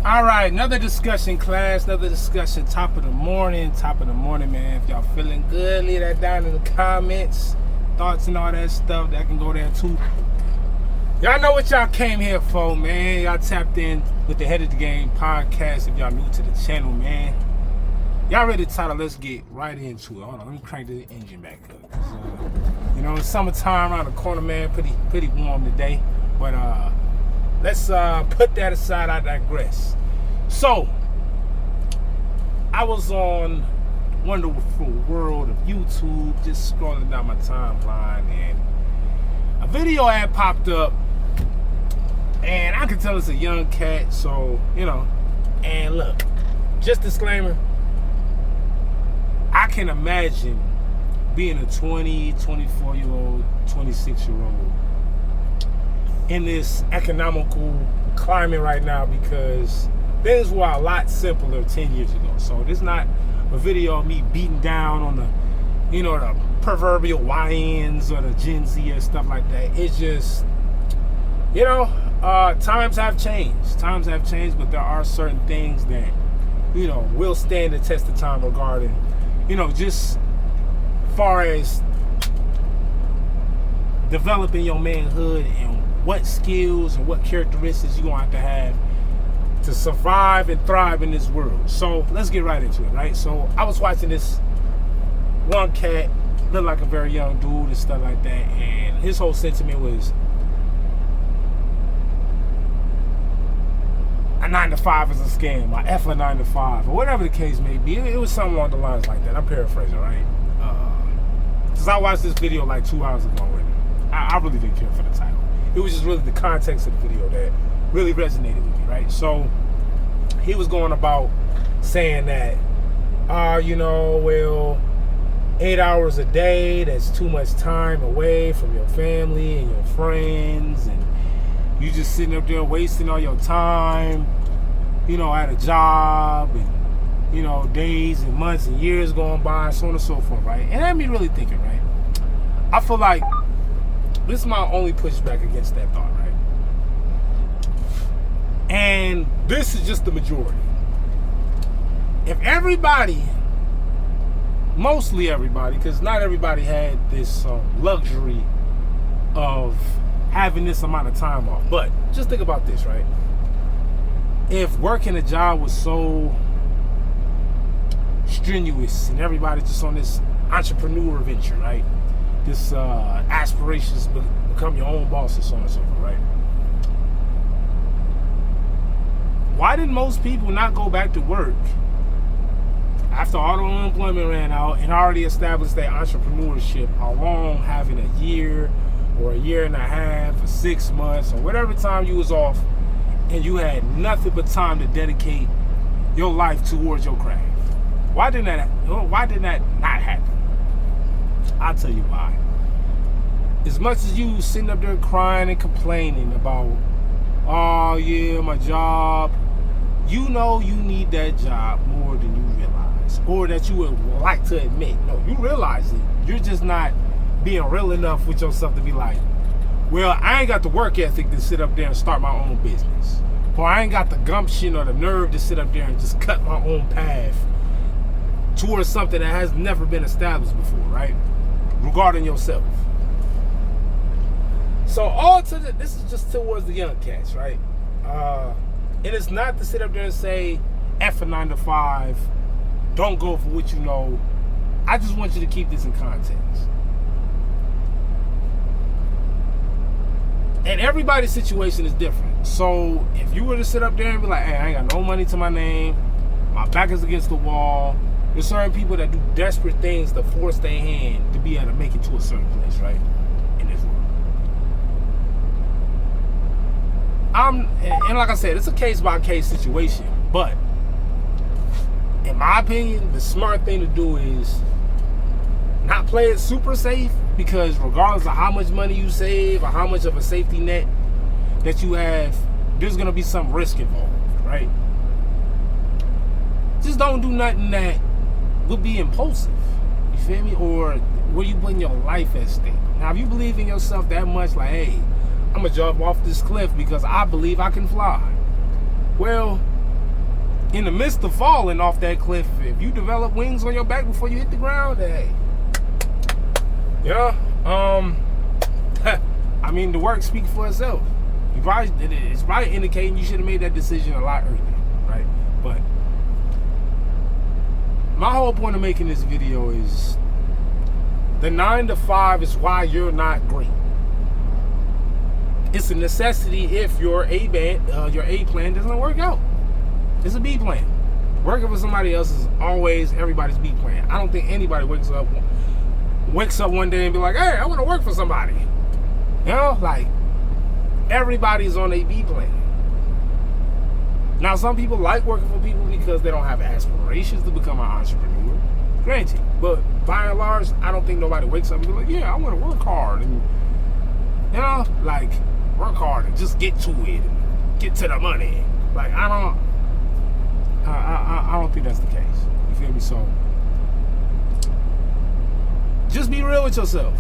All right, another discussion, class. Another discussion. Top of the morning, man. If y'all feeling good, leave that down in the comments. Thoughts and all that stuff. That can go there too. Y'all know what y'all came here for, man. Y'all tapped in with the Head of the Game podcast. If y'all new to the channel, man. Y'all ready to title? Let's get right into it. Hold on, let me crank the engine back up. It's summertime around the corner, man. Pretty warm today. But let's put that aside. I digress. So, I was on Wonderful World of YouTube, just scrolling down my timeline, and a video ad popped up, and I could tell it's a young cat, so, and look, just disclaimer, I can imagine being a 20, 24-year-old, 26-year-old in this economical climate right now, because things were a lot simpler 10 years ago. So this is not a video of me beating down on the proverbial YNs or the Gen Z or stuff like that. It's just, times have changed, but there are certain things that, will stand the test of time regarding, just far as developing your manhood and what skills and what characteristics you're going to have to survive and thrive in this world. So let's get right into it, right? So I was watching this one cat, looked like a very young dude and stuff like that, and his whole sentiment was a 9-to-5 is a scam, or F a 9-to-5, or whatever the case may be. It was something along the lines like that. I'm paraphrasing, right? Because I watched this video like 2 hours ago, and I really didn't care for the title. It was just really the context of the video that really resonated with me, right? So he was going about saying that, 8 hours a day, that's too much time away from your family and your friends, and you just sitting up there wasting all your time, at a job, and, days and months and years going by, so on and so forth, right? And that had me really thinking, right? I feel like this is my only pushback against that thought, right? And this is just the majority. If everybody, mostly everybody, because not everybody had this luxury of having this amount of time off, but just think about this, right? If working a job was so strenuous and everybody just on this entrepreneur venture, right? This aspirations to become your own boss and so on and so forth, right? Why did most people not go back to work after all the unemployment ran out and already established their entrepreneurship along having a year or a year and a half or 6 months or whatever time you was off, and you had nothing but time to dedicate your life towards your craft? Why didn't that not happen? I'll tell you why. As much as you sitting up there crying and complaining about, oh yeah, my job, you need that job more than you realize, or that you would like to admit. No, you realize it. You're just not being real enough with yourself to be like, well, I ain't got the work ethic to sit up there and start my own business, or I ain't got the gumption or the nerve to sit up there and just cut my own path towards something that has never been established before, right? Regarding yourself. So this is just towards the young cats, right? And it's not to sit up there and say F a 9-to-5, don't go for what you know. I just want you to keep this in context. And everybody's situation is different. So if you were to sit up there and be like, hey, I ain't got no money to my name, my back is against the wall, there's certain people that do desperate things to force their hand to be able to make it to a certain place, right? In this world. And like I said, it's a case-by-case situation, but in my opinion, the smart thing to do is not play it super safe, because regardless of how much money you save or how much of a safety net that you have, there's going to be some risk involved, right? Just don't do nothing that would be impulsive, you feel me? Or where you putting your life at stake. Now, if you believe in yourself that much, like, hey, I'm going to jump off this cliff because I believe I can fly. Well, in the midst of falling off that cliff, if you develop wings on your back before you hit the ground, hey. Yeah. I mean, the work speaks for itself. It's probably indicating you should have made that decision a lot earlier, right? But my whole point of making this video is the 9 to 5 is why you're not great. It's a necessity if your A plan doesn't work out. It's a B plan. Working for somebody else is always everybody's B plan. I don't think anybody wakes up one day and be like, hey, I want to work for somebody. You know, like, everybody's on a B plan. Now, some people like working for people because they don't have aspirations to become an entrepreneur. Granted, but by and large, I don't think nobody wakes up and be like, yeah, I want to work hard and, you know, like, work hard and just get to it and get to the money. Like, I don't think that's the case. You feel me? So just be real with yourself.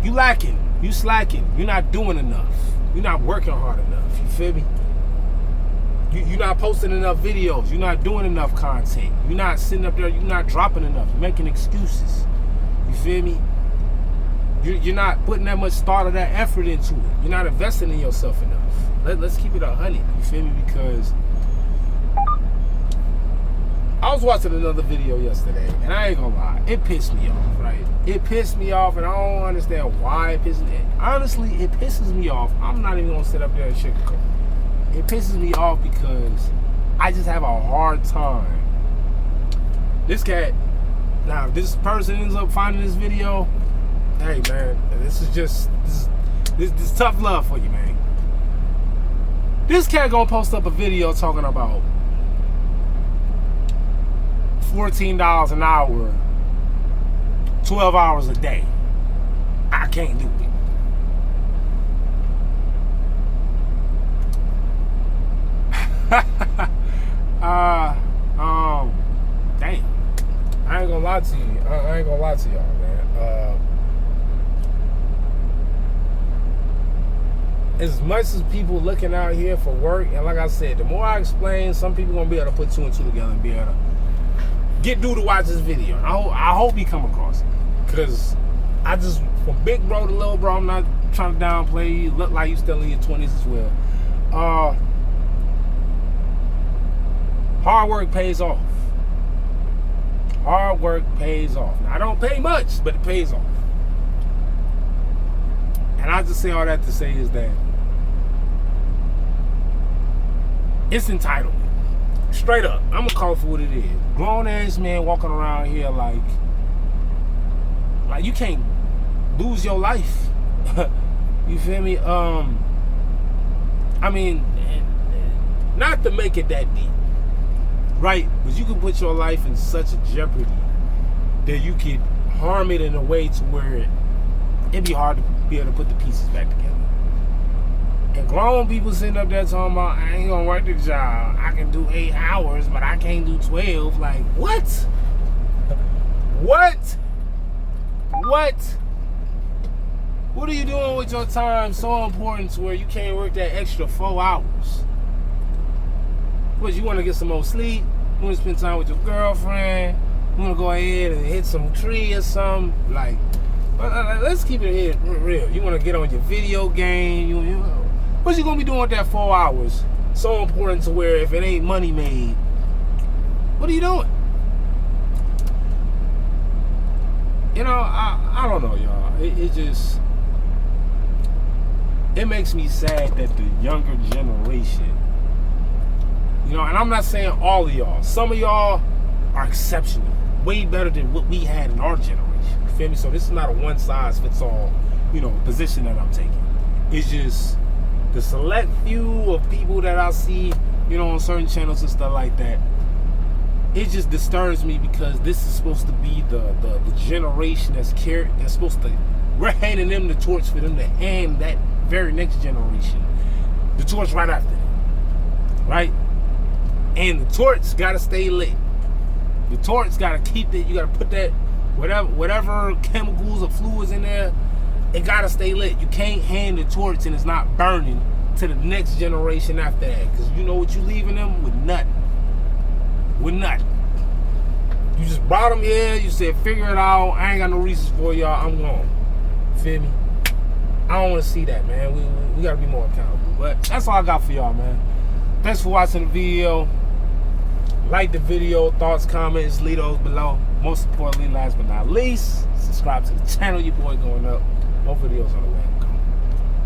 You lacking, you slacking, you're not doing enough, you're not working hard enough. You feel me? You're not posting enough videos, you're not doing enough content, you're not sitting up there, you're not dropping enough, you're making excuses. You feel me? You're not putting that much thought or that effort into it. You're not investing in yourself enough. Let's keep it 100. You feel me? Because I was watching another video yesterday, and I ain't gonna lie, it pissed me off, right? It pissed me off, and I don't understand why it pisses me off. Honestly, it pisses me off. I'm not even gonna sit up there and sugarcoat. It pisses me off because I just have a hard time. This cat, now if this person ends up finding this video, hey man, this is tough love for you, man. This cat gonna post up a video talking about $14 an hour, 12 hours a day. I can't do it. Damn. I ain't gonna lie to you. I ain't gonna lie to y'all, man. As much as people looking out here for work, and like I said, the more I explain, some people gonna be able to put 2 and 2 together and be able to get dude to watch this video. I hope he come across it, because from big bro to little bro, I'm not trying to downplay you. Look like you still in your 20s as well. Hard work pays off. Hard work pays off. Now, I don't pay much, but it pays off. And I just say all that to say is that it's entitlement. Straight up. I'm gonna call it for what it is. Grown ass man walking around here like you can't lose your life. You feel me? I mean, not to make it that deep, right? But you can put your life in such a jeopardy that you could harm it in a way to where it'd be hard to be able to put the pieces back together. And grown people sitting up there talking about, I ain't gonna work the job. I can do 8 hours, but I can't do 12. Like, what? What? What are you doing with your time so important to where you can't work that extra 4 hours? What, you want to get some more sleep? You want to spend time with your girlfriend? You want to go ahead and hit some tree or something? Like, let's keep it here real. You want to get on your video game? What you gonna be doing with that 4 hours? So important to where if it ain't money made, what are you doing? You know, I don't know, y'all. It makes me sad that the younger generation, you know, and I'm not saying all of y'all. Some of y'all are exceptional, way better than what we had in our generation. You feel me? So this is not a one size fits all, you know, position that I'm taking. It's just the select few of people that I see, you know, on certain channels and stuff like that. It just disturbs me because this is supposed to be the generation that's supposed to, we're handing them the torch for them to hand that very next generation the torch right after them, right? And the torch gotta stay lit. The torch gotta keep it. You gotta put that whatever chemicals or fluids in there. It gotta stay lit. You can't hand the torch and it's not burning to the next generation after that, because you know what you leaving them with? Nothing. with nothing. You just brought them here. You said, figure it out. I ain't got no reasons for y'all. I'm gone. Feel me? I don't want to see that, man. We got to be more accountable. But that's all I got for y'all, man. Thanks for watching the video. Like the video. Thoughts, comments, leave those below. Most importantly, last but not least, subscribe to the channel. Your boy going up. More videos on the way.